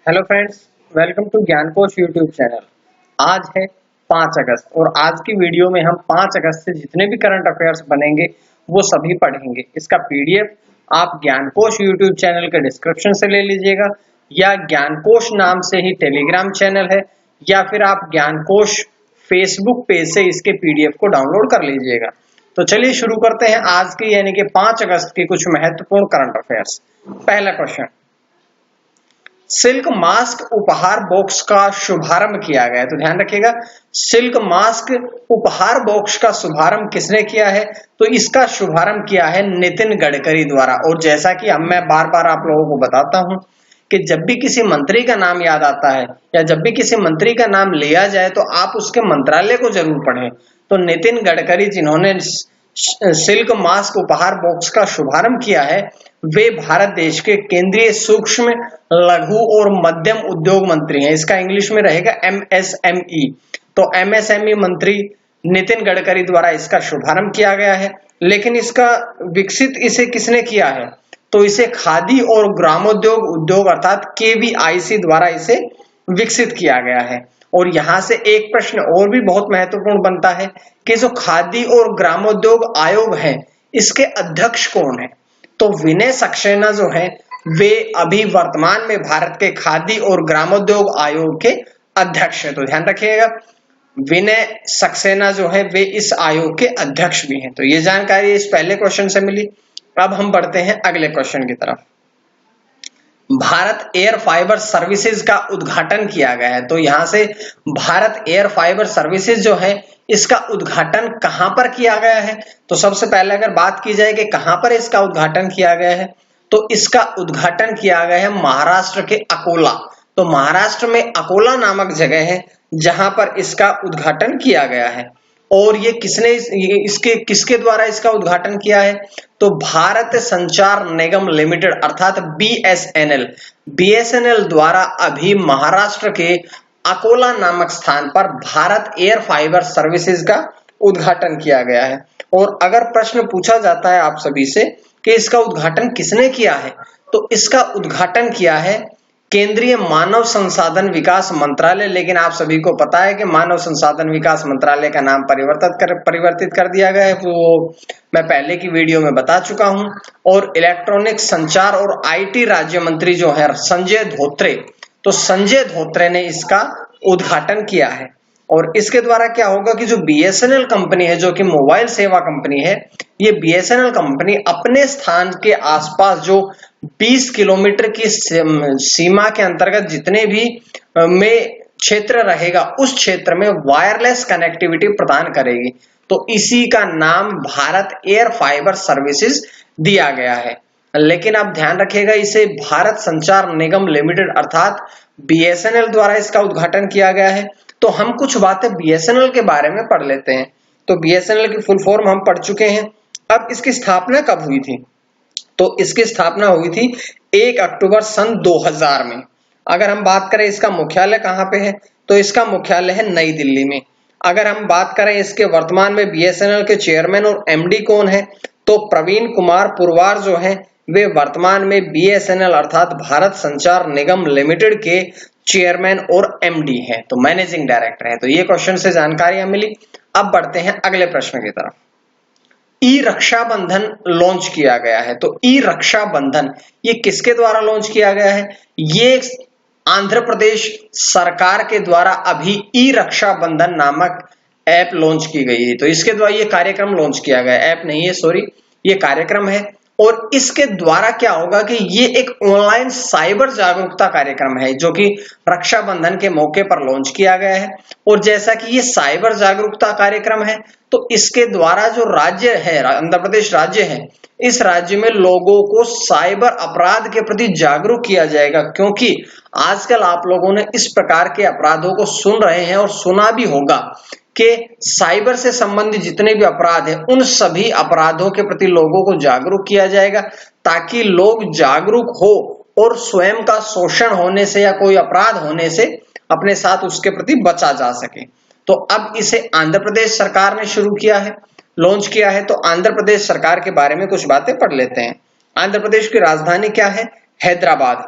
Hello friends, welcome to Gyankosh YouTube channel. आज है 5 अगस्त और आज की वीडियो में हम 5 अगस्त से जितने भी करंट अफेयर्स बनेंगे वो सभी पढ़ेंगे। इसका पीडीएफ आप ज्ञानकोश यूट्यूब चैनल के डिस्क्रिप्शन से ले लीजिएगा या ज्ञानकोश नाम से ही टेलीग्राम चैनल है या फिर आप ज्ञानकोश फेसबुक पेज से इसके पीडीएफ को डाउनलोड कर लीजिएगा। तो चलिए शुरू करते हैं आज की यानी कि 5 अगस्त की कुछ महत्वपूर्ण करंट अफेयर्स। पहला क्वेश्चन, सिल्क मास्क उपहार बॉक्स का शुभारंभ किया गया है। तो ध्यान रखिएगा, सिल्क मास्क उपहार बॉक्स का शुभारंभ किसने किया है? तो इसका शुभारंभ किया है नितिन गडकरी द्वारा। और जैसा कि मैं बार बार आप लोगों को बताता हूं कि जब भी किसी मंत्री का नाम याद आता है या जब भी किसी मंत्री का नाम लिया जाए तो आप उसके मंत्रालय को जरूर पढ़ें। तो नितिन गडकरी जिन्होंने सिल्क मास्क उपहार बॉक्स का शुभारंभ किया है वे भारत देश के केंद्रीय सूक्ष्म लघु और मध्यम उद्योग मंत्री हैं। इसका इंग्लिश में रहेगा MSME। तो MSME मंत्री नितिन गडकरी द्वारा इसका शुभारंभ किया गया है। लेकिन इसका विकसित इसे किसने किया है? तो इसे खादी और ग्रामोद्योग उद्योग अर्थात KVIC द्वारा इसे विकसित किया गया है। और यहां से एक प्रश्न और भी बहुत महत्वपूर्ण बनता है कि जो खादी और ग्रामोद्योग आयोग है इसके अध्यक्ष कौन है? तो विनय सक्सेना जो है वे अभी वर्तमान में भारत के खादी और ग्रामोद्योग आयोग के अध्यक्ष हैं। तो ध्यान रखिएगा, विनय सक्सेना जो है वे इस आयोग के अध्यक्ष भी हैं। तो ये जानकारी इस पहले क्वेश्चन से मिली। अब हम बढ़ते हैं अगले क्वेश्चन की तरफ। भारत एयर फाइबर सर्विसेज का उद्घाटन किया गया है। तो यहां से भारत एयर फाइबर सर्विसेज जो है इसका उद्घाटन कहां पर किया गया है? तो सबसे पहले अगर बात की जाए कि कहां पर इसका उद्घाटन किया गया है तो इसका उद्घाटन किया गया है महाराष्ट्र के अकोला। तो महाराष्ट्र में अकोला नामक जगह है जहां पर इसका उद्घाटन किया गया है। और ये किसके द्वारा इसका उद्घाटन किया है? तो भारत संचार निगम लिमिटेड अर्थात BSNL द्वारा अभी महाराष्ट्र के अकोला नामक स्थान पर भारत एयर फाइबर सर्विसेज का उद्घाटन किया गया है। और अगर प्रश्न पूछा जाता है आप सभी से कि इसका उद्घाटन किसने किया है तो इसका उद्घाटन किया है केंद्रीय मानव संसाधन विकास मंत्रालय। लेकिन आप सभी को पता है कि मानव संसाधन विकास मंत्रालय का नाम परिवर्तित कर दिया गया है, वो मैं पहले की वीडियो में बता चुका हूं। और इलेक्ट्रॉनिक संचार और IT राज्य मंत्री जो है संजय धोत्रे, तो संजय धोत्रे ने इसका उद्घाटन किया है। और इसके द्वारा क्या होगा कि जो BSNL कंपनी है जो कि मोबाइल सेवा कंपनी है, ये BSNL कंपनी अपने स्थान के आसपास जो 20 किलोमीटर की सीमा के अंतर्गत जितने भी में क्षेत्र रहेगा उस क्षेत्र में वायरलेस कनेक्टिविटी प्रदान करेगी। तो इसी का नाम भारत एयर फाइबर सर्विसेज दिया गया है। लेकिन आप ध्यान रखिएगा, इसे भारत संचार निगम लिमिटेड अर्थात BSNL द्वारा इसका उद्घाटन किया गया है। तो हम कुछ बातें BSNL के बारे में पढ़ लेते हैं। तो BSNL की फुल फॉर्म हम पढ़ चुके हैं। अब इसकी स्थापना कब हुई थी? तो इसकी स्थापना हुई थी 1 अक्टूबर सन 2000 में। अगर हम बात करें इसका मुख्यालय कहाँ पे है तो इसका मुख्यालय है नई दिल्ली में। अगर हम बात करें इसके वर्तमान में BSNL के चेयरमैन और MD कौन है तो प्रवीण कुमार पुरवार जो है वे वर्तमान में BSNL अर्थात भारत संचार निगम लिमिटेड के चेयरमैन और MD है, तो मैनेजिंग डायरेक्टर है। तो ये क्वेश्चन से जानकारियां मिली। अब बढ़ते हैं अगले प्रश्न की तरफ। ई रक्षाबंधन लॉन्च किया गया है। तो ई रक्षाबंधन ये किसके द्वारा लॉन्च किया गया है? ये आंध्र प्रदेश सरकार के द्वारा अभी ई रक्षाबंधन नामक ऐप लॉन्च की गई है। तो इसके द्वारा ये कार्यक्रम लॉन्च किया गया, ऐप नहीं है सॉरी, ये कार्यक्रम है। और इसके द्वारा क्या होगा कि ये एक ऑनलाइन साइबर जागरूकता कार्यक्रम है जो कि रक्षाबंधन के मौके पर लॉन्च किया गया है। और जैसा कि ये साइबर जागरूकता कार्यक्रम है तो इसके द्वारा जो राज्य है, आंध्र प्रदेश राज्य है, इस राज्य में लोगों को साइबर अपराध के प्रति जागरूक किया जाएगा। क्योंकि आजकल आप लोगों ने इस प्रकार के अपराधों को सुन रहे हैं और सुना भी होगा कि साइबर से संबंधित जितने भी अपराध हैं उन सभी अपराधों के प्रति लोगों को जागरूक किया जाएगा ताकि लोग जागरूक हो और स्वयं का शोषण होने से या कोई अपराध होने से अपने साथ उसके प्रति बचा जा सके। तो अब इसे आंध्र प्रदेश सरकार ने शुरू किया है, लॉन्च किया है। तो आंध्र प्रदेश सरकार के बारे में कुछ बातें पढ़ लेते हैं। आंध्र प्रदेश की राजधानी क्या है? हैदराबाद।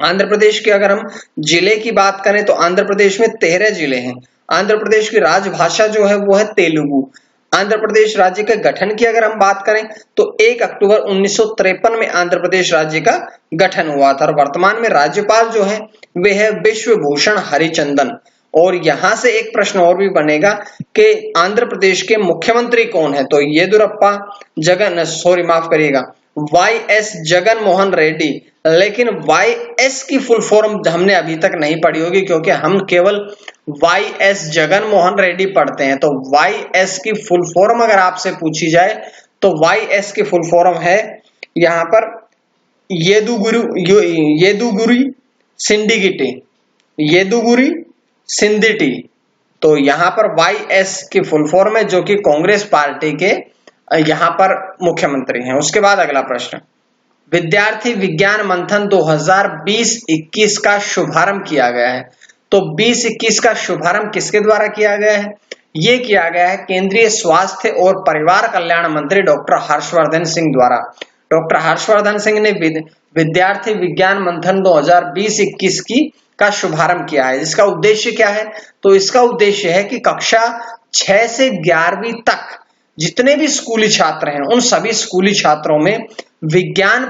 आंध्र प्रदेश की अगर हम जिले की बात करें तो आंध्र प्रदेश में 13 जिले हैं। आंध्र प्रदेश की राजभाषा जो है वो है तेलुगु। आंध्र प्रदेश राज्य के गठन की अगर हम बात करें तो 1 अक्टूबर 1953 में आंध्र प्रदेश राज्य का गठन हुआ था और वर्तमान में राज्यपाल जो है वे है विश्वभूषण हरिचंदन। और यहां से एक प्रश्न और भी बनेगा कि आंध्र प्रदेश के मुख्यमंत्री कौन है, तो येदियुरप्पा माफ करिएगा, YS जगन मोहन रेड्डी। लेकिन YS की फुल फॉर्म हमने अभी तक नहीं पढ़ी होगी क्योंकि हम केवल YS जगन मोहन रेड्डी पढ़ते हैं। तो YS की फुल फॉर्म अगर आपसे पूछी जाए तो YS की फुल फॉर्म है यहां पर येदुगुरी सिंडिगिटी, येदुगुरी सिंधिटी। तो यहां पर YS की फुल फॉर्म है जो कि कांग्रेस पार्टी के यहां पर मुख्यमंत्री हैं। उसके बाद अगला प्रश्न, विद्यार्थी विज्ञान मंथन 2020-21 का शुभारंभ किया गया है। तो 20-21 का शुभारंभ किसके द्वारा किया गया है? ये किया गया है केंद्रीय स्वास्थ्य और परिवार कल्याण मंत्री डॉक्टर हर्षवर्धन सिंह द्वारा। डॉक्टर हर्षवर्धन सिंह ने विद्यार्थी विज्ञान मंथन 2020-21 का शुभारंभ किया है। इसका उद्देश्य क्या है? तो इसका उद्देश्य है कि कक्षा 6 से 11वीं तक जितने भी स्कूली छात्र हैं उन सभी स्कूली छात्रों में विज्ञान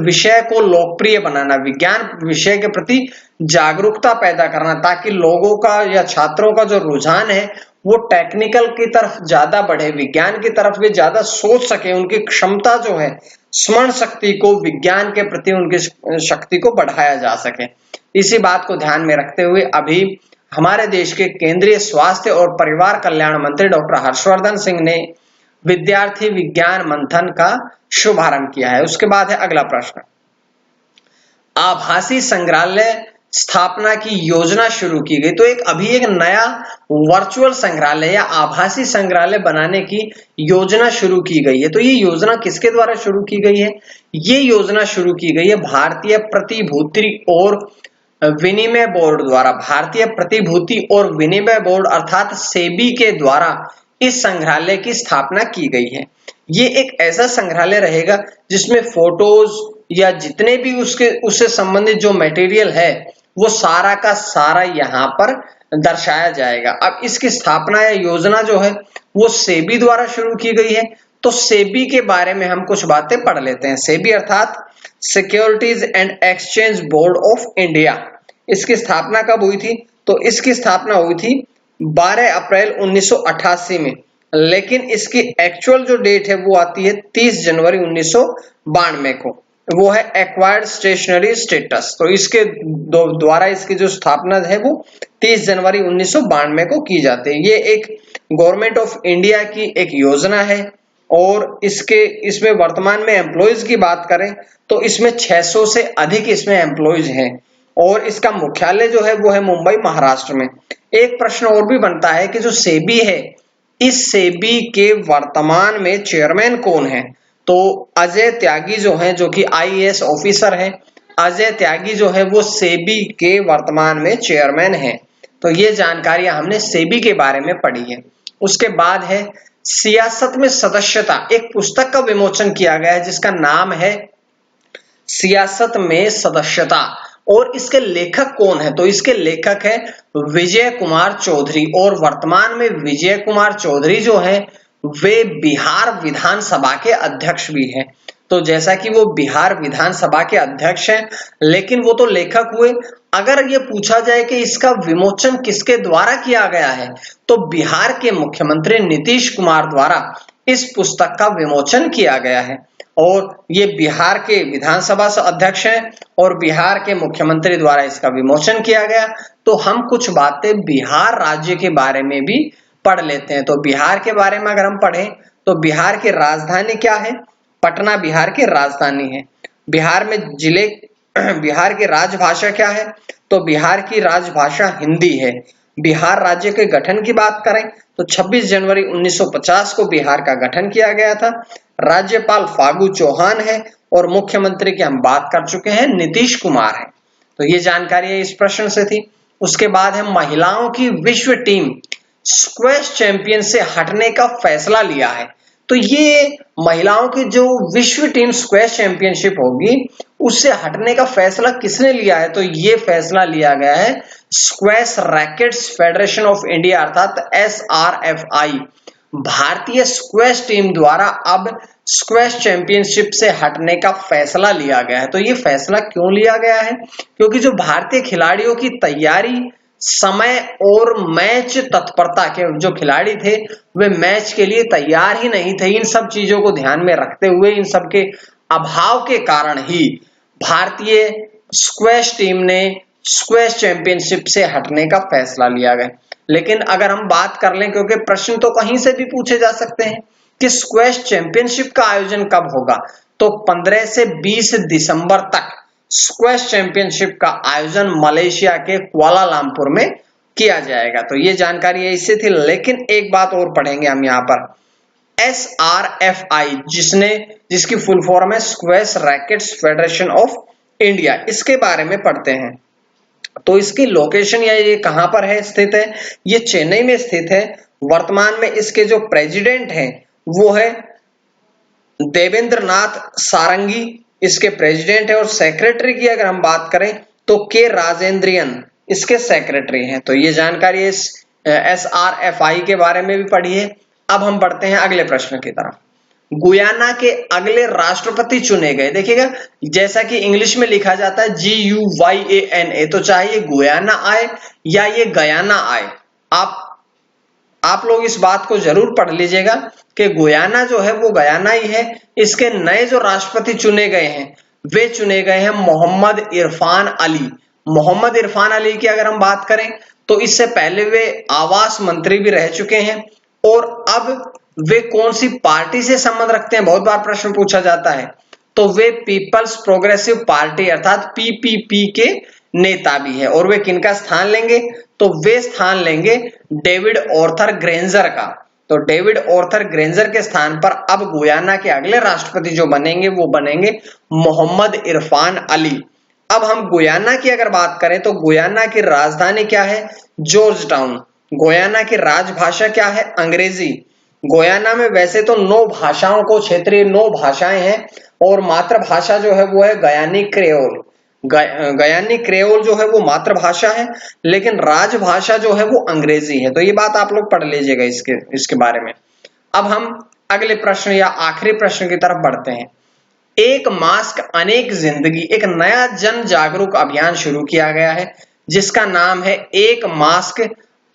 विषय को लोकप्रिय बनाना, विज्ञान विषय के प्रति जागरूकता पैदा करना, ताकि लोगों का या छात्रों का जो रुझान है वो टेक्निकल की तरफ ज्यादा बढ़े, विज्ञान की तरफ वे ज्यादा सोच सके, उनकी क्षमता जो है स्मरण शक्ति को, विज्ञान के प्रति उनकी शक्ति को बढ़ाया जा सके। इसी बात को ध्यान में रखते हुए अभी हमारे देश के केंद्रीय स्वास्थ्य और परिवार कल्याण मंत्री डॉक्टर हर्षवर्धन सिंह ने विद्यार्थी विज्ञान मंथन का शुभारंभ किया है। उसके बाद है अगला प्रश्न, आभासी संग्रहालय स्थापना की योजना शुरू की गई। तो अभी एक नया वर्चुअल संग्रहालय या आभासी संग्रहालय बनाने की योजना शुरू की गई है। तो ये योजना किसके द्वारा शुरू की गई है? ये योजना शुरू की गई है भारतीय प्रतिभूति और विनिमय बोर्ड द्वारा। भारतीय प्रतिभूति और विनिमय बोर्ड अर्थात सेबी के द्वारा इस संग्रहालय की स्थापना की गई है। ये एक ऐसा संग्रहालय रहेगा जिसमें फोटोज या जितने भी उससे संबंधित जो मटेरियल है वो सारा का सारा यहाँ पर दर्शाया जाएगा। अब इसकी स्थापना या योजना जो है वो सेबी द्वारा शुरू की गई है। तो सेबी के बारे में हम कुछ बातें पढ़ लेते हैं। सेबी अर्थात securities and exchange board of India. इसकी स्थापना कब हुई थी? तो इसकी स्थापना हुई थी 12 अप्रैल 1988 में, लेकिन इसकी एक्चुअल जो डेट है वो आती है 30 जनवरी 1992 को, वो है एक्वायर्ड स्टेशनरी स्टेटस। तो इसके द्वारा इसकी जो स्थापना है वो 30 जनवरी 1992 को की जाती है। ये एक गवर्नमेंट ऑफ इंडिया की एक योजना है और इसमें वर्तमान में एम्प्लॉयज की बात करें तो इसमें 600 से अधिक इसमें एम्प्लॉयज हैं और इसका मुख्यालय जो है वो है मुंबई, महाराष्ट्र में। एक प्रश्न और भी बनता है कि जो सेबी है, इस सेबी के वर्तमान में चेयरमैन कौन है? तो अजय त्यागी जो है, जो कि IAS ऑफिसर हैं, अजय त्यागी जो है वो सेबी के वर्तमान में चेयरमैन हैं। तो ये जानकारियां हमने सेबी के बारे में पढ़ी है। उसके बाद है सियासत में सदस्यता। एक पुस्तक का विमोचन किया गया है जिसका नाम है सियासत में सदस्यता और इसके लेखक कौन है? तो इसके लेखक है विजय कुमार चौधरी और वर्तमान में विजय कुमार चौधरी जो है वे बिहार विधानसभा के अध्यक्ष भी हैं। तो जैसा कि वो बिहार विधानसभा के अध्यक्ष हैं लेकिन वो तो लेखक हुए। अगर ये पूछा जाए कि इसका विमोचन किसके द्वारा किया गया है तो बिहार के मुख्यमंत्री नीतीश कुमार द्वारा इस पुस्तक का विमोचन किया गया है और ये बिहार के विधानसभा से अध्यक्ष हैं और बिहार के मुख्यमंत्री द्वारा इसका विमोचन किया गया। तो हम कुछ बातें बिहार राज्य के बारे में भी पढ़ लेते हैं। तो बिहार के बारे में अगर हम पढ़ें तो बिहार की राजधानी क्या है? पटना बिहार की राजधानी है। बिहार में बिहार की राजभाषा क्या है? तो बिहार की राजभाषा हिंदी है। बिहार राज्य के गठन की बात करें तो 26 जनवरी 1950 को बिहार का गठन किया गया था। राज्यपाल फागू चौहान है और मुख्यमंत्री की हम बात कर चुके हैं, नीतीश कुमार है। तो ये जानकारी इस प्रश्न से थी। उसके बाद है महिलाओं की विश्व टीम स्क्वैश चैंपियन से हटने का फैसला लिया है। तो ये महिलाओं की जो विश्व टीम स्क्वैश चैंपियनशिप होगी उससे हटने का फैसला किसने लिया है? तो ये फैसला लिया गया है squash rackets federation of India अर्थात SRFI, भारतीय स्क्वैश टीम द्वारा अब स्क्वैश चैंपियनशिप से हटने का फैसला लिया गया है। तो ये फैसला क्यों लिया गया है? क्योंकि जो भारतीय खिलाड़ियों की तैयारी, समय और मैच तत्परता के जो खिलाड़ी थे वे मैच के लिए तैयार ही नहीं थे। इन सब चीजों को ध्यान में रखते हुए, इन सब के अभाव के कारण ही भारतीय स्क्वैश टीम ने स्क्वैश चैंपियनशिप से हटने का फैसला लिया गया। लेकिन अगर हम बात कर लें, क्योंकि प्रश्न तो कहीं से भी पूछे जा सकते हैं कि स्क्वैश चैंपियनशिप का आयोजन कब होगा, तो 15 से 20 दिसंबर तक स्क्वैश चैंपियनशिप का आयोजन मलेशिया के कुआलालंपुर में किया जाएगा। तो ये जानकारी इससे थी। लेकिन एक बात और पढ़ेंगे हम यहाँ पर, SRFI जिसकी फुल फॉर्म है squash rackets federation of India, इसके बारे में पढ़ते हैं। तो इसकी लोकेशन या ये कहां पर है स्थित है? ये चेन्नई में स्थित है। वर्तमान में इसके जो प्रेसिडेंट हैं वो है देवेंद्र नाथ सारंगी, इसके प्रेसिडेंट है। और सेक्रेटरी की अगर हम बात करें तो के राजेंद्रियन इसके सेक्रेटरी हैं। तो ये जानकारी इस SRFI के बारे में भी पढ़ी है। अब हम बढ़ते हैं अगले प्रश्न की तरफ। गुयाना के अगले राष्ट्रपति चुने गए। देखिएगा, जैसा कि इंग्लिश में लिखा जाता है GUYANA, तो चाहे ये गुयाना आए या ये गयाना आए, आप लोग इस बात को जरूर पढ़ लीजिएगा कि गुयाना जो है वो गयाना ही है। इसके नए जो राष्ट्रपति चुने गए हैं वे चुने गए हैं मोहम्मद इरफान अली। मोहम्मद इरफान अली की अगर हम बात करें तो इससे पहले वे आवास मंत्री भी रह चुके हैं। और अब वे कौन सी पार्टी से संबंध रखते हैं, बहुत बार प्रश्न पूछा जाता है। तो वे पीपल्स प्रोग्रेसिव पार्टी अर्थात PPP के नेता भी है। और वे किनका स्थान लेंगे? तो वे स्थान लेंगे डेविड ऑर्थर ग्रेंजर का। तो डेविड ऑर्थर ग्रेंजर के स्थान पर अब गुयाना के अगले राष्ट्रपति जो बनेंगे वो बनेंगे मोहम्मद इरफान अली। अब हम गुयाना की अगर बात करें तो गुयाना की राजधानी क्या है? George town. गुयाना की राजभाषा क्या है? अंग्रेजी। गुयाना में वैसे तो 9 भाषाओं को, क्षेत्रीय 9 भाषाएं हैं और मातृभाषा जो है वो है गयानी क्रेओल। गयानी क्रेओल जो है वो मातृभाषा है, लेकिन राजभाषा जो है वो अंग्रेजी है। तो ये बात आप लोग पढ़ लीजिएगा इसके बारे में। अब हम अगले प्रश्न या आखिरी प्रश्न की तरफ बढ़ते हैं। एक मास्क अनेक जिंदगी, एक नया जन जागरूक अभियान शुरू किया गया है जिसका नाम है एक मास्क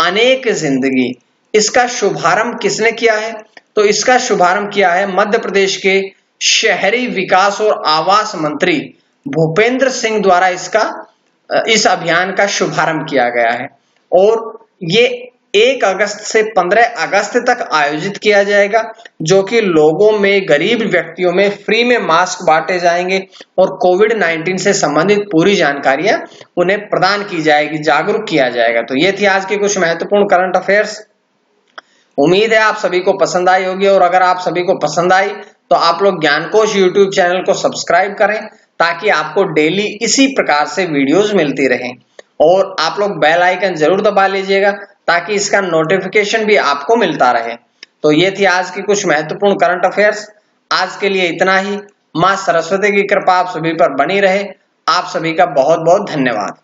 अनेक जिंदगी। इसका शुभारंभ किसने किया है? तो इसका शुभारंभ किया है मध्य प्रदेश के शहरी विकास और आवास मंत्री भूपेंद्र सिंह द्वारा इस अभियान का शुभारंभ किया गया है। और ये 1 अगस्त से 15 अगस्त तक आयोजित किया जाएगा, जो कि लोगों में, गरीब व्यक्तियों में फ्री में मास्क बांटे जाएंगे और कोविड-19 से संबंधित पूरी जानकारियां उन्हें प्रदान की जाएगी, जागरूक किया जाएगा। तो ये थी आज की कुछ महत्वपूर्ण करंट अफेयर्स। उम्मीद है आप सभी को पसंद आई होगी। और अगर आप सभी को पसंद आई तो आप लोग ज्ञानकोश यूट्यूब चैनल को सब्सक्राइब करें ताकि आपको डेली इसी प्रकार से वीडियोस मिलती रहें। और आप लोग बेल आइकन जरूर दबा लीजिएगा ताकि इसका नोटिफिकेशन भी आपको मिलता रहे। तो ये थी आज की कुछ महत्वपूर्ण करंट अफेयर्स। आज के लिए इतना ही। मां सरस्वती की कृपा आप सभी पर बनी रहे। आप सभी का बहुत बहुत धन्यवाद।